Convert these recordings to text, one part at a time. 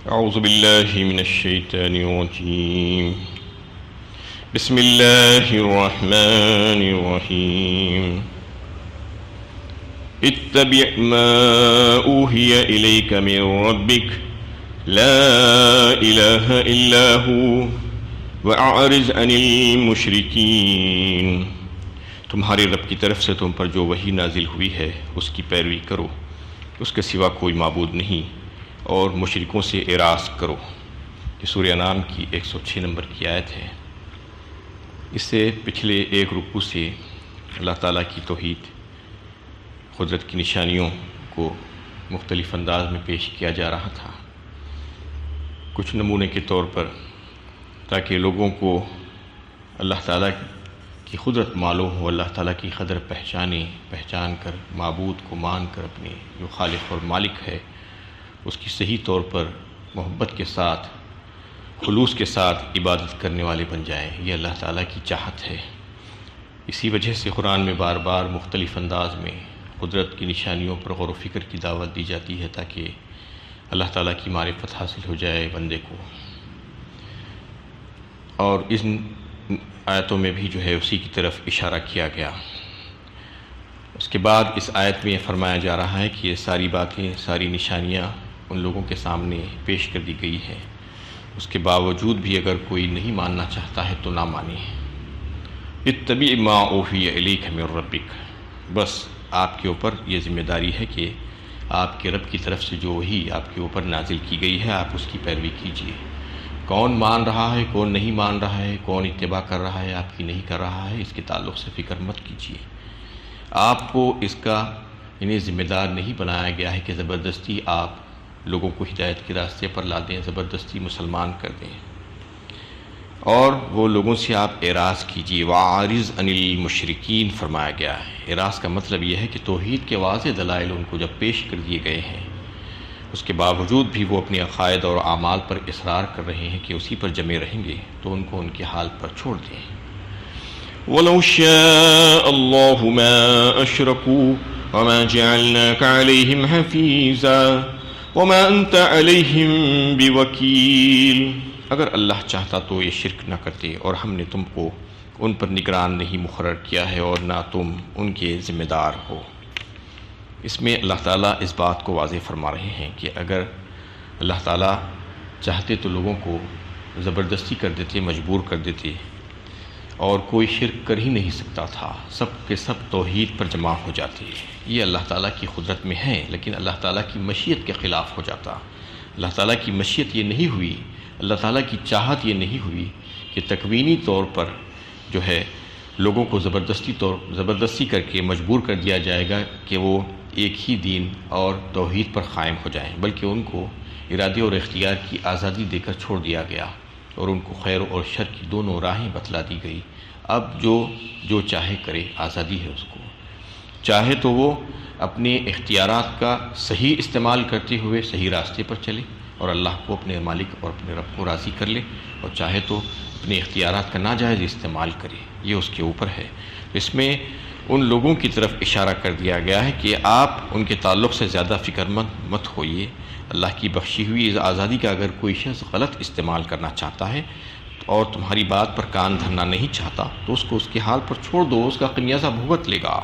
أعوذ بالله من الشيطان الرجيم. بسم الله الرحمن الرحيم. اتبع ما أوحي إليك من ربك لا إله إلا هو وأعرض عن المشركين. تمہارے رب کی طرف سے تم پر جو وحی نازل ہوئی ہے اس کی پیروی کرو، اس کے سوا کوئی معبود نہیں، اور مشرکوں سے اعراض کرو۔ یہ سورہ انعام کی 106 نمبر کی آیت ہے۔ اس سے پچھلے ایک رکوع سے اللہ تعالیٰ کی توحید، قدرت کی نشانیوں کو مختلف انداز میں پیش کیا جا رہا تھا، کچھ نمونے کے طور پر، تاکہ لوگوں کو اللہ تعالیٰ کی قدرت معلوم ہو، اللہ تعالیٰ کی قدر پہچان کر معبود کو مان کر اپنے جو خالق اور مالک ہے اس کی صحیح طور پر محبت کے ساتھ، خلوص کے ساتھ عبادت کرنے والے بن جائیں۔ یہ اللہ تعالیٰ کی چاہت ہے۔ اسی وجہ سے قرآن میں بار بار مختلف انداز میں قدرت کی نشانیوں پر غور و فکر کی دعوت دی جاتی ہے، تاکہ اللہ تعالیٰ کی معرفت حاصل ہو جائے بندے کو۔ اور ان آیتوں میں بھی جو ہے اسی کی طرف اشارہ کیا گیا۔ اس کے بعد اس آیت میں یہ فرمایا جا رہا ہے کہ یہ ساری باتیں، ساری نشانیاں ان لوگوں کے سامنے پیش کر دی گئی ہے، اس کے باوجود بھی اگر کوئی نہیں ماننا چاہتا ہے تو نہ مانے۔ اتبع ما اوحی الیک من ربک، بس آپ کے اوپر یہ ذمہ داری ہے کہ آپ کے رب کی طرف سے جو وحی آپ کے اوپر نازل کی گئی ہے آپ اس کی پیروی کیجیے۔ کون مان رہا ہے، کون نہیں مان رہا ہے، کون اتباع کر رہا ہے، آپ کی نہیں کر رہا ہے، اس کے تعلق سے فکر مت کیجیے۔ آپ کو اس کا ذمہ دار نہیں بنایا گیا ہے کہ زبردستی آپ لوگوں کو ہدایت کے راستے پر لا دیں، زبردستی مسلمان کر دیں، اور وہ لوگوں سے آپ اعراض کیجیے۔ وَأَعْرِضْ عَنِ الْمُشْرِكِينَ فرمایا گیا ہے۔ اعراض کا مطلب یہ ہے کہ توحید کے واضح دلائل ان کو جب پیش کر دیے گئے ہیں، اس کے باوجود بھی وہ اپنے عقائد اور اعمال پر اصرار کر رہے ہیں کہ اسی پر جمے رہیں گے، تو ان کو ان کے حال پر چھوڑ دیں۔ وَلَوْ شَاءَ اللَّهُ مَا أَشْرَكُوا وَمَا جَعَلْنَاكَ عَلَيْهِمْ حَفِيظًا وَمَا أَنْتَ عَلَيْهِمْ بِوَكِيلٍ، اگر اللہ چاہتا تو یہ شرک نہ کرتے، اور ہم نے تم کو ان پر نگران نہیں مقرر کیا ہے، اور نہ تم ان کے ذمہ دار ہو۔ اس میں اللہ تعالیٰ اس بات کو واضح فرما رہے ہیں کہ اگر اللہ تعالیٰ چاہتے تو لوگوں کو زبردستی کر دیتے، مجبور کر دیتے، اور کوئی شرک کر ہی نہیں سکتا تھا، سب کے سب توحید پر جمع ہو جاتے۔ یہ اللہ تعالیٰ کی قدرت میں ہے، لیکن اللہ تعالیٰ کی مشیت کے خلاف ہو جاتا۔ اللہ تعالیٰ کی مشیت یہ نہیں ہوئی، اللہ تعالیٰ کی چاہت یہ نہیں ہوئی کہ تکوینی طور پر جو ہے لوگوں کو زبردستی کر کے مجبور کر دیا جائے گا کہ وہ ایک ہی دین اور توحید پر قائم ہو جائیں، بلکہ ان کو ارادے اور اختیار کی آزادی دے کر چھوڑ دیا گیا، اور ان کو خیر اور شر کی دونوں راہیں بتلا دی گئی۔ اب جو چاہے کرے، آزادی ہے اس کو، چاہے تو وہ اپنے اختیارات کا صحیح استعمال کرتے ہوئے صحیح راستے پر چلے اور اللہ کو، اپنے مالک اور اپنے رب کو راضی کر لے، اور چاہے تو اپنے اختیارات کا ناجائز استعمال کرے، یہ اس کے اوپر ہے۔ اس میں ان لوگوں کی طرف اشارہ کر دیا گیا ہے کہ آپ ان کے تعلق سے زیادہ فکر مند مت ہوئیے۔ اللہ کی بخشی ہوئی اس آزادی کا اگر کوئی شخص غلط استعمال کرنا چاہتا ہے اور تمہاری بات پر کان دھرنا نہیں چاہتا، تو اس کو اس کے حال پر چھوڑ دو، اس کا خمیازہ بھگت لے گا،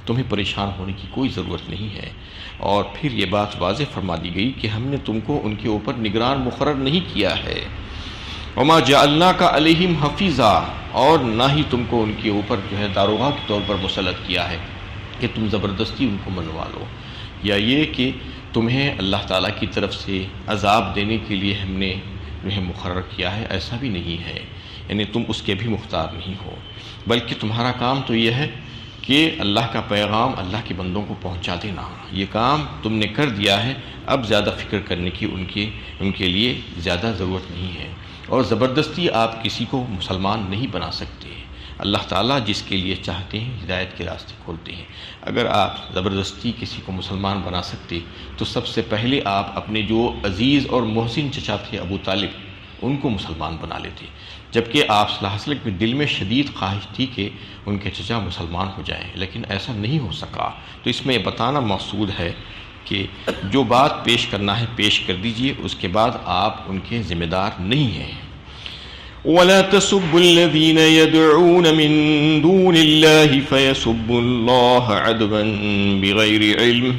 تمہیں پریشان ہونے کی کوئی ضرورت نہیں ہے۔ اور پھر یہ بات واضح فرما دی گئی کہ ہم نے تم کو ان کے اوپر نگران مقرر نہیں کیا ہے، وَمَا جَعَلْنَاكَ عَلَيْهِمْ حَفِيظًا، اور نہ ہی تم کو ان کے اوپر جو ہے داروغہ کے طور پر مسلط کیا ہے کہ تم زبردستی ان کو منوا لو، یا یہ کہ تمہیں اللہ تعالیٰ کی طرف سے عذاب دینے کے لیے ہم نے جو ہے مقرر کیا ہے، ایسا بھی نہیں ہے، یعنی تم اس کے بھی مختار نہیں ہو، بلکہ تمہارا کام تو یہ ہے کہ اللہ کا پیغام اللہ کے بندوں کو پہنچا دینا۔ یہ کام تم نے کر دیا ہے، اب زیادہ فکر کرنے کی ان کے لیے زیادہ ضرورت نہیں ہے، اور زبردستی آپ کسی کو مسلمان نہیں بنا سکتے۔ اللہ تعالیٰ جس کے لیے چاہتے ہیں ہدایت کے راستے کھولتے ہیں۔ اگر آپ زبردستی کسی کو مسلمان بنا سکتے تو سب سے پہلے آپ اپنے جو عزیز اور محسن چچا تھے ابو طالب، ان کو مسلمان بنا لیتے، جبکہ آپ صلی اللہ علیہ وسلم کے دل میں شدید خواہش تھی کہ ان کے چچا مسلمان ہو جائیں، لیکن ایسا نہیں ہو سکا۔ تو اس میں یہ بتانا مقصود ہے کہ جو بات پیش کرنا ہے پیش کر دیجئے، اس کے بعد آپ ان کے ذمہ دار نہیں ہیں۔ وَلَا تَسُبُّوا الَّذِينَ يَدْعُونَ مِن دُونِ اللَّهِ فَيَسُبُّوا اللَّهَ عَدْوًا بِغَيْرِ عِلْمٍ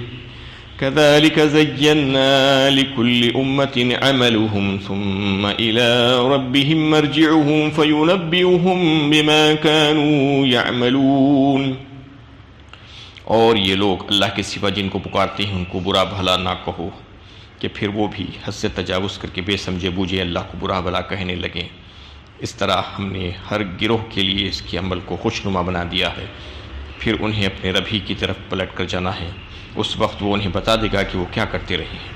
كَذَلِكَ زَيَّنَّا لِكُلِّ أُمَّةٍ عَمَلُهُمْ ثُمَّ إِلَى رَبِّهِمْ مَرْجِعُهُمْ فَيُنَبِّئُهُم بِمَا كَانُوا يَعْمَلُونَ۔ اور یہ لوگ اللہ کے سوا جن کو پکارتے ہیں ان کو برا بھلا نہ کہو کہ پھر وہ بھی حد سے تجاوز کر کے بے سمجھے بوجھے اللہ کو برا بھلا کہنے لگیں۔ اس طرح ہم نے ہر گروہ کے لیے اس کے عمل کو خوشنما بنا دیا ہے، پھر انہیں اپنے رب ہی کی طرف پلٹ کر جانا ہے، اس وقت وہ انہیں بتا دے گا کہ وہ کیا کرتے رہے ہیں۔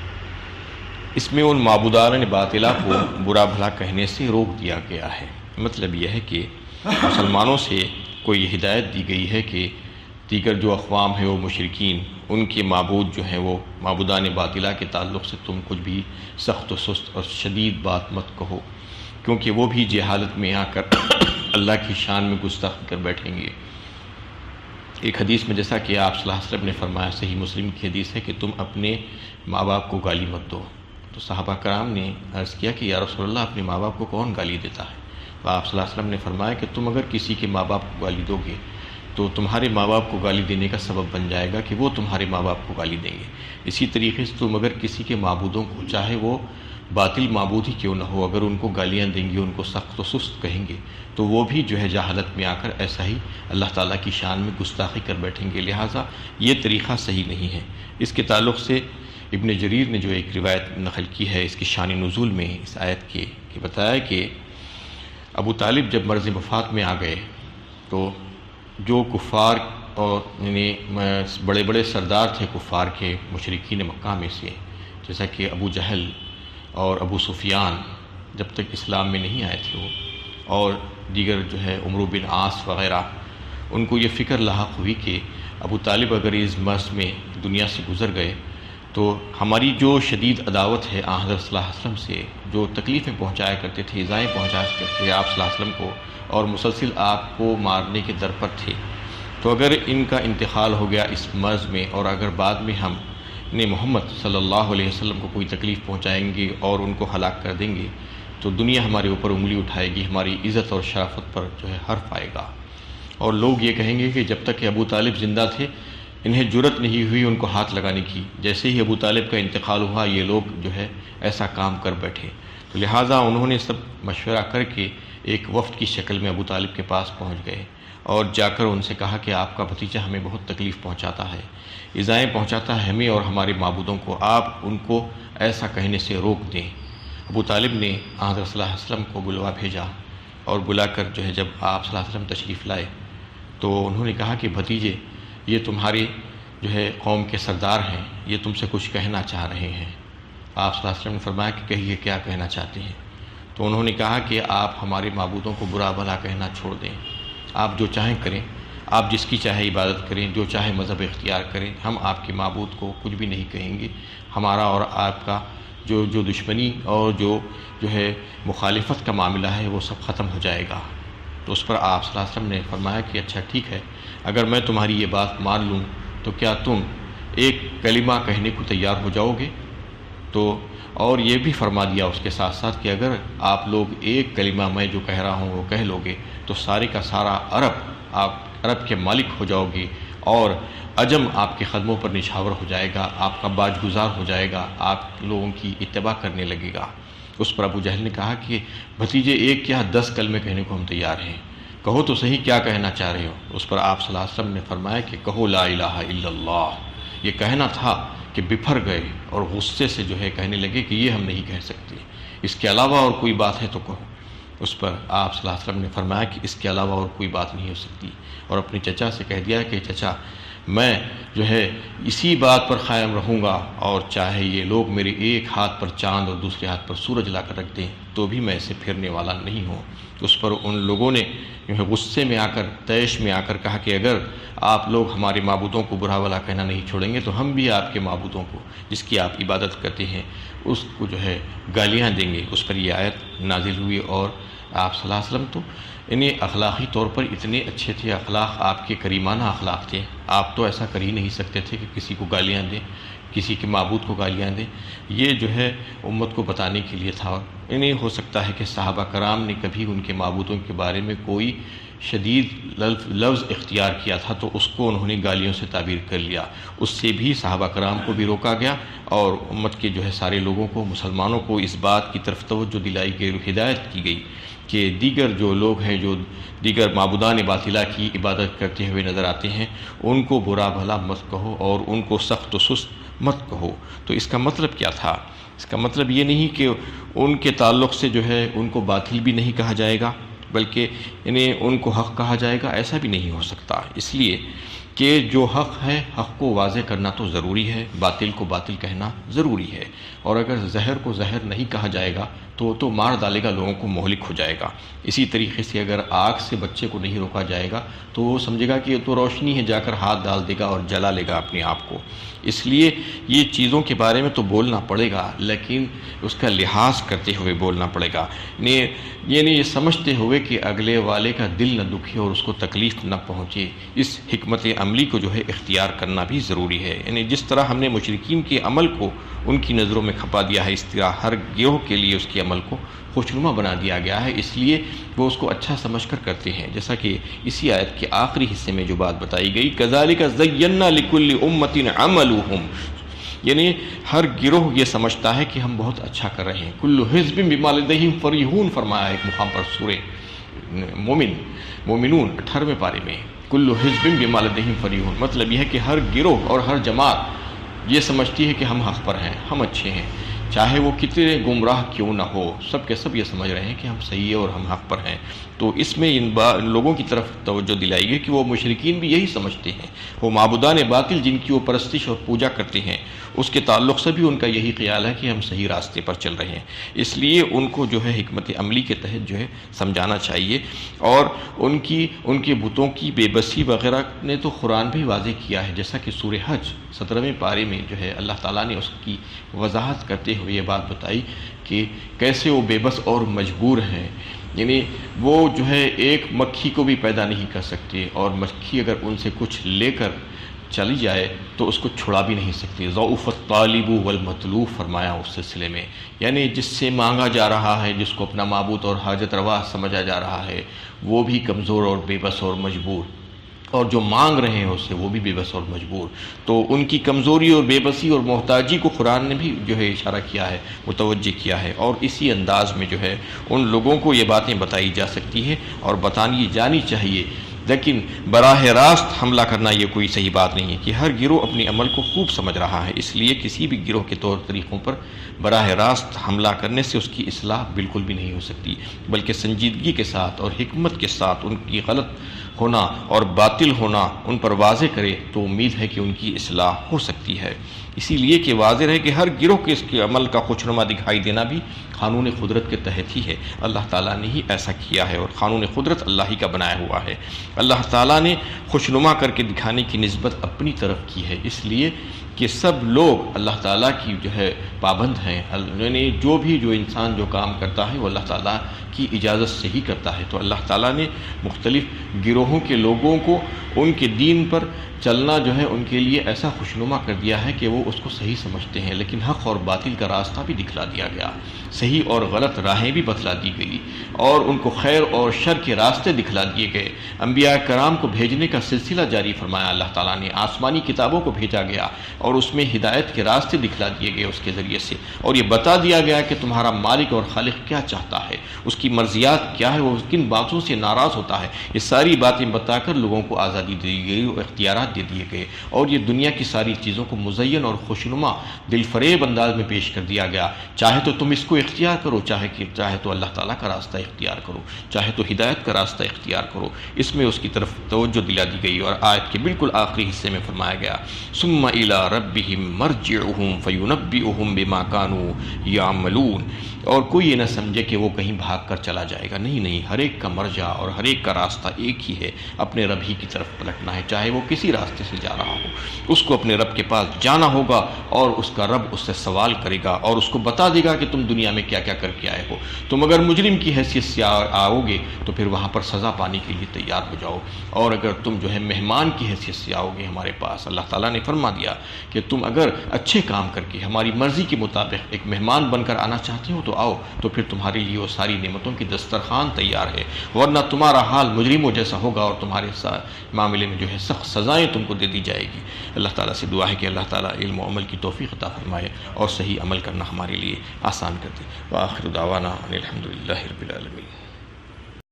اس میں ان معبودان باطلہ کو برا بھلا کہنے سے روک دیا گیا ہے۔ مطلب یہ ہے کہ مسلمانوں سے کوئی ہدایت دی گئی ہے کہ دیگر جو اقوام ہیں وہ مشرکین، ان کے معبود جو ہیں وہ معبودان باطلہ کے تعلق سے تم کچھ بھی سخت و سست اور شدید بات مت کہو، کیونکہ وہ بھی جہالت میں آ کر اللہ کی شان میں گستاخی کر بیٹھیں گے۔ ایک حدیث میں جیسا کہ آپ صلی اللہ علیہ وسلم نے فرمایا، صحیح مسلم کی حدیث ہے کہ تم اپنے ماں باپ کو گالی مت دو۔ تو صحابہ کرام نے عرض کیا کہ یا رسول اللہ اپنے ماں باپ کو کون گالی دیتا ہے؟ تو آپ صلی اللہ علیہ وسلم نے فرمایا کہ تم اگر کسی کے ماں باپ کو گالی دو گے تو تمہارے ماں باپ کو گالی دینے کا سبب بن جائے گا کہ وہ تمہارے ماں باپ کو گالی دیں گے۔ اسی طریقے سے تم اگر کسی کے معبودوں کو، چاہے وہ باطل معبود ہی کیوں نہ ہو، اگر ان کو گالیاں دیں گے، ان کو سخت و سست کہیں گے تو وہ بھی جو ہے جہالت میں آ کر ایسا ہی اللہ تعالیٰ کی شان میں گستاخی کر بیٹھیں گے۔ لہٰذا یہ طریقہ صحیح نہیں ہے۔ اس کے تعلق سے ابن جریر نے جو ایک روایت نقل کی ہے اس کی شان نزول میں اس آیت کے کہ بتایا کہ ابو طالب جب مرض وفات میں آ گئے تو جو کفار اور یعنی بڑے بڑے سردار تھے کفار کے مشرکین مکہ میں سے، جیسا کہ ابو جہل اور ابو سفیان جب تک اسلام میں نہیں آئے تھے وہ، اور دیگر جو ہے عمرو بن عاص وغیرہ، ان کو یہ فکر لاحق ہوئی کہ ابو طالب اگر اس مرض میں دنیا سے گزر گئے تو ہماری جو شدید عداوت ہے آن حضرت صلی اللہ علیہ وسلم سے، جو تکلیفیں پہنچایا کرتے تھے، ایذائیں پہنچایا کرتے تھے آپ صلی اللہ علیہ وسلم کو، اور مسلسل آپ کو مارنے کے در پر تھے، تو اگر ان کا انتقال ہو گیا اس مرض میں، اور اگر بعد میں ہم نے محمد صلی اللہ علیہ وسلم کو کوئی تکلیف پہنچائیں گے اور ان کو ہلاک کر دیں گے تو دنیا ہمارے اوپر انگلی اٹھائے گی، ہماری عزت اور شرافت پر جو ہے حرف آئے گا، اور لوگ یہ کہیں گے کہ جب تک کہ ابو طالب زندہ تھے انہیں جرت نہیں ہوئی ان کو ہاتھ لگانے کی، جیسے ہی ابو طالب کا انتقال ہوا یہ لوگ جو ہے ایسا کام کر بیٹھے۔ تو لہٰذا انہوں نے سب مشورہ کر کے ایک وفد کی شکل میں ابو طالب کے پاس پہنچ گئے اور جا کر ان سے کہا کہ آپ کا بھتیجا ہمیں بہت تکلیف پہنچاتا ہے، ایذائیں پہنچاتا ہے ہمیں اور ہمارے معبودوں کو، آپ ان کو ایسا کہنے سے روک دیں۔ ابو طالب نے حضرت صلی اللہ علیہ وسلم کو بلوا بھیجا، اور بلا کر جو ہے جب آپ صلی اللہ علیہ وسلم تشریف لائے تو انہوں نے کہا کہ بھتیجے یہ تمہارے جو ہے قوم کے سردار ہیں، یہ تم سے کچھ کہنا چاہ رہے ہیں۔ آپ صلی اللہ علیہ وسلم نے فرمایا کہ کہیے کیا کہنا چاہتے ہیں؟ تو انہوں نے کہا کہ آپ ہمارے معبودوں کو برا بھلا کہنا چھوڑ دیں، آپ جو چاہیں کریں، آپ جس کی چاہے عبادت کریں، جو چاہے مذہب اختیار کریں، ہم آپ کے معبود کو کچھ بھی نہیں کہیں گے، ہمارا اور آپ کا جو دشمنی اور جو ہے مخالفت کا معاملہ ہے وہ سب ختم ہو جائے گا۔ تو اس پر آپ صلی اللہ علیہ وسلم نے فرمایا کہ اچھا ٹھیک ہے، اگر میں تمہاری یہ بات مان لوں تو کیا تم ایک کلمہ کہنے کو تیار ہو جاؤ گے؟ تو اور یہ بھی فرما دیا اس کے ساتھ ساتھ کہ اگر آپ لوگ ایک کلمہ میں جو کہہ رہا ہوں وہ کہہ لو گے تو سارے کا سارا آپ عرب کے مالک ہو جاؤ گے، اور عجم آپ کے قدموں پر نچھاور ہو جائے گا، آپ کا باج گزار ہو جائے گا، آپ لوگوں کی اتباع کرنے لگے گا۔ اس پر ابو جہل نے کہا کہ بھتیجے ایک کیا 10 کلمے کہنے کو ہم تیار ہیں، کہو تو صحیح کیا کہنا چاہ رہے ہو؟ اس پر آپ صلی اللہ علیہ وسلم نے فرمایا کہ کہو لا الہ الا اللہ۔ یہ کہنا تھا کہ بپھر گئے اور غصے سے جو ہے کہنے لگے کہ یہ ہم نہیں کہہ سکتے، اس کے علاوہ اور کوئی بات ہے تو کہو۔ اس پر آپ صلی اللہ علیہ وسلم نے فرمایا کہ اس کے علاوہ اور کوئی بات نہیں ہو سکتی، اور اپنے چچا سے کہہ دیا کہ چچا میں جو ہے اسی بات پر قائم رہوں گا، اور چاہے یہ لوگ میرے ایک ہاتھ پر چاند اور دوسرے ہاتھ پر سورج لا کر رکھ دیں تو بھی میں اسے پھرنے والا نہیں ہوں۔ اس پر ان لوگوں نے غصے میں آ کر، طیش میں آ کر کہا کہ اگر آپ لوگ ہمارے معبودوں کو برا بھلا کہنا نہیں چھوڑیں گے تو ہم بھی آپ کے معبودوں کو جس کی آپ عبادت کرتے ہیں اس کو جو ہے گالیاں دیں گے۔ اس پر یہ آیت نازل ہوئی، اور آپ صلی اللہ علیہ وسلم تو انہیں اخلاقی طور پر اتنے اچھے تھے، اخلاق آپ کے کریمانہ اخلاق تھے، آپ تو ایسا کر ہی نہیں سکتے تھے کہ کسی کو گالیاں دیں، کسی کے معبود کو گالیاں دیں، یہ جو ہے امت کو بتانے کے لیے تھا۔ انہیں ہو سکتا ہے کہ صحابہ کرام نے کبھی ان کے معبودوں کے بارے میں کوئی شدید لفظ اختیار کیا تھا تو اس کو انہوں نے گالیوں سے تعبیر کر لیا، اس سے بھی صحابہ کرام کو بھی روکا گیا اور امت کے جو ہے سارے لوگوں کو، مسلمانوں کو اس بات کی طرف توجہ دلائی گئی اور ہدایت کی گئی کہ دیگر جو لوگ ہیں جو دیگر معبودان باطلہ کی عبادت کرتے ہوئے نظر آتے ہیں ان کو برا بھلا مت کہو اور ان کو سخت و سست مت کہو۔ تو اس کا مطلب کیا تھا؟ اس کا مطلب یہ نہیں کہ ان کے تعلق سے جو ہے ان کو باطل بھی نہیں کہا جائے گا بلکہ انہیں ان کو حق کہا جائے گا، ایسا بھی نہیں ہو سکتا، اس لیے کہ جو حق ہے حق کو واضح کرنا تو ضروری ہے، باطل کو باطل کہنا ضروری ہے، اور اگر زہر کو زہر نہیں کہا جائے گا تو مار ڈالے گا، لوگوں کو مہلک ہو جائے گا۔ اسی طریقے سے اگر آگ سے بچے کو نہیں روکا جائے گا تو وہ سمجھے گا کہ یہ تو روشنی ہے، جا کر ہاتھ ڈال دے گا اور جلا لے گا اپنے آپ کو۔ اس لیے یہ چیزوں کے بارے میں تو بولنا پڑے گا لیکن اس کا لحاظ کرتے ہوئے بولنا پڑے گا، یہ سمجھتے ہوئے کہ اگلے والے کا دل نہ دکھے اور اس کو تکلیف نہ پہنچے۔ اس حکمت عملی کو جو ہے اختیار کرنا بھی ضروری ہے، یعنی جس طرح ہم نے مشرکین کے عمل کو ان کی نظروں میں کھپا دیا ہے، اس طرح ہر گروہ کے لیے اس کے عمل کو خوشنما بنا دیا گیا ہے، اس لیے وہ اس کو اچھا سمجھ کر کرتے ہیں، جیسا کہ اسی آیت کے آخری حصے میں جو بات بتائی گئی كَذَلِكَ زَيَّنَّا لِكُلِّ أُمَّةٍ عَمَلُهُمْ، یعنی ہر گروہ یہ سمجھتا ہے کہ ہم بہت اچھا کر رہے ہیں۔ كُلُّ حِزْبٍ بِمَا لَدَيْهِمْ فَرِحُونَ فرمایا ایک مقام پر سورہ مومنون 18ویں پارے میں، كُلُّ حِزْبٍ بِمَا لَدَيْهِمْ فَرِحُونَ، مطلب یہ ہے کہ ہر گروہ اور ہر جماعت یہ سمجھتی ہے کہ ہم حق پر ہیں، ہم اچھے ہیں، چاہے وہ کتنے گمراہ کیوں نہ ہو، سب کے سب یہ سمجھ رہے ہیں کہ ہم صحیح ہے اور ہم حق پر ہیں۔ تو اس میں ان لوگوں کی طرف توجہ دلائی گئی کہ وہ مشرکین بھی یہی سمجھتے ہیں، وہ معبودان باطل جن کی وہ پرستش اور پوجا کرتے ہیں اس کے تعلق سے بھی ان کا یہی خیال ہے کہ ہم صحیح راستے پر چل رہے ہیں، اس لیے ان کو جو ہے حکمت عملی کے تحت جو ہے سمجھانا چاہیے۔ اور ان کے بتوں کی بے بسی وغیرہ نے تو قرآن بھی واضح کیا ہے، جیسا کہ سورہ حج 17ویں پارے میں جو ہے اللہ تعالیٰ نے اس کی وضاحت کرتے ہوئے یہ بات بتائی کہ کیسے وہ بے بس اور مجبور ہیں، یعنی وہ جو ہے ایک مکھی کو بھی پیدا نہیں کر سکتے اور مکھی اگر ان سے کچھ لے کر چلی جائے تو اس کو چھڑا بھی نہیں سکتے۔ ضعف الطالب والمطلوب فرمایا اس سلسلے میں، یعنی جس سے مانگا جا رہا ہے، جس کو اپنا معبود اور حاجت روا سمجھا جا رہا ہے، وہ بھی کمزور اور بے بس اور مجبور، اور جو مانگ رہے ہیں اس سے وہ بھی بے بس اور مجبور۔ تو ان کی کمزوری اور بے بسی اور محتاجی کو قرآن نے بھی جو ہے اشارہ کیا ہے، متوجہ کیا ہے، اور اسی انداز میں جو ہے ان لوگوں کو یہ باتیں بتائی جا سکتی ہیں اور بتانی جانی چاہیے، لیکن براہ راست حملہ کرنا یہ کوئی صحیح بات نہیں ہے کہ ہر گروہ اپنے عمل کو خوب سمجھ رہا ہے، اس لیے کسی بھی گروہ کے طور طریقوں پر براہ راست حملہ کرنے سے اس کی اصلاح بالکل بھی نہیں ہو سکتی، بلکہ سنجیدگی کے ساتھ اور حکمت کے ساتھ ان کی غلط ہونا اور باطل ہونا ان پر واضح کرے تو امید ہے کہ ان کی اصلاح ہو سکتی ہے۔ اسی لیے کہ واضح ہے کہ ہر گروہ کے اس کے عمل کا خوشنما دکھائی دینا بھی قانون قدرت کے تحت ہی ہے، اللہ تعالیٰ نے ہی ایسا کیا ہے اور قانون قدرت اللہ ہی کا بنایا ہوا ہے۔ اللہ تعالیٰ نے خوشنما کر کے دکھانے کی نسبت اپنی طرف کی ہے، اس لیے کہ سب لوگ اللہ تعالیٰ کی جو ہے پابند ہیں، یعنی جو انسان جو کام کرتا ہے وہ اللہ تعالیٰ کی اجازت سے ہی کرتا ہے۔ تو اللہ تعالیٰ نے مختلف گروہوں کے لوگوں کو ان کے دین پر چلنا جو ہے ان کے لیے ایسا خوشنما کر دیا ہے کہ وہ اس کو صحیح سمجھتے ہیں، لیکن حق اور باطل کا راستہ بھی دکھلا دیا گیا، صحیح اور غلط راہیں بھی بتلا دی گئی اور ان کو خیر اور شر کے راستے دکھلا دیے گئے۔ انبیاء کرام کو بھیجنے کا سلسلہ جاری فرمایا اللہ تعالیٰ نے، آسمانی کتابوں کو بھیجا گیا اور اس میں ہدایت کے راستے دکھلا دیے گئے اس کے ذریعے سے، اور یہ بتا دیا گیا کہ تمہارا مالک اور خالق کیا چاہتا ہے، اس کی مرضیات کیا ہے، وہ کن باتوں سے ناراض ہوتا ہے، یہ ساری باتیں بتا کر لوگوں کو آزادی دی گئی اور اختیارات دے دیے گئے، اور یہ دنیا کی ساری چیزوں کو مزین اور خوشنما دل فریب انداز میں پیش کر دیا گیا، چاہے تو تم اس کو اختیار کرو، چاہے تو اللہ تعالیٰ کا راستہ اختیار کرو، چاہے تو ہدایت کا راستہ اختیار کرو، اس میں اس کی طرف توجہ دلا دی گئی۔ اور آیت کے بالکل آخری حصے میں فرمایا گیا ثم الی ربہم مرجعہم فینبئہم بما کانوا یعملون، اور کوئی یہ نہ سمجھے کہ وہ کہیں بھاگ کر چلا جائے گا، نہیں، ہر ایک کا مرجع اور ہر ایک کا راستہ ایک ہی ہے، اپنے رب ہی کی طرف پلٹنا ہے، چاہے وہ کسی راستے سے جا رہا ہو، اس کو اپنے رب کے پاس جانا ہوگا اور اس کا رب اس سے سوال کرے گا اور اس کو بتا دے گا کہ تم دنیا میں کیا کیا کر کے آئے ہو، تم اگر مجرم کی حیثیت سے آؤ گے تو پھر وہاں پر سزا پانے کے لیے تیار ہو جاؤ، اور اگر تم جو ہے مہمان کی حیثیت سے آؤ گے ہمارے پاس، اللہ تعالیٰ نے فرما دیا کہ تم اگر اچھے کام کر کے ہماری مرضی کے مطابق ایک مہمان بن کر آنا چاہتے ہو تو آؤ، تو پھر تمہارے لیے وہ ساری نعمتوں کی دسترخوان تیار ہے، ورنہ تمہارا حال مجرموں جیسا ہوگا اور تمہارے معاملے میں جو ہے سخت سزائیں تم کو دے دی جائے گی۔ اللہ تعالیٰ سے دعا ہے کہ اللہ تعالیٰ علم و عمل کی توفیق عطا فرمائے اور صحیح عمل کرنا ہمارے لیے آسان کر دے۔ وآخر دعوانا ان الحمد للہ رب العالمین۔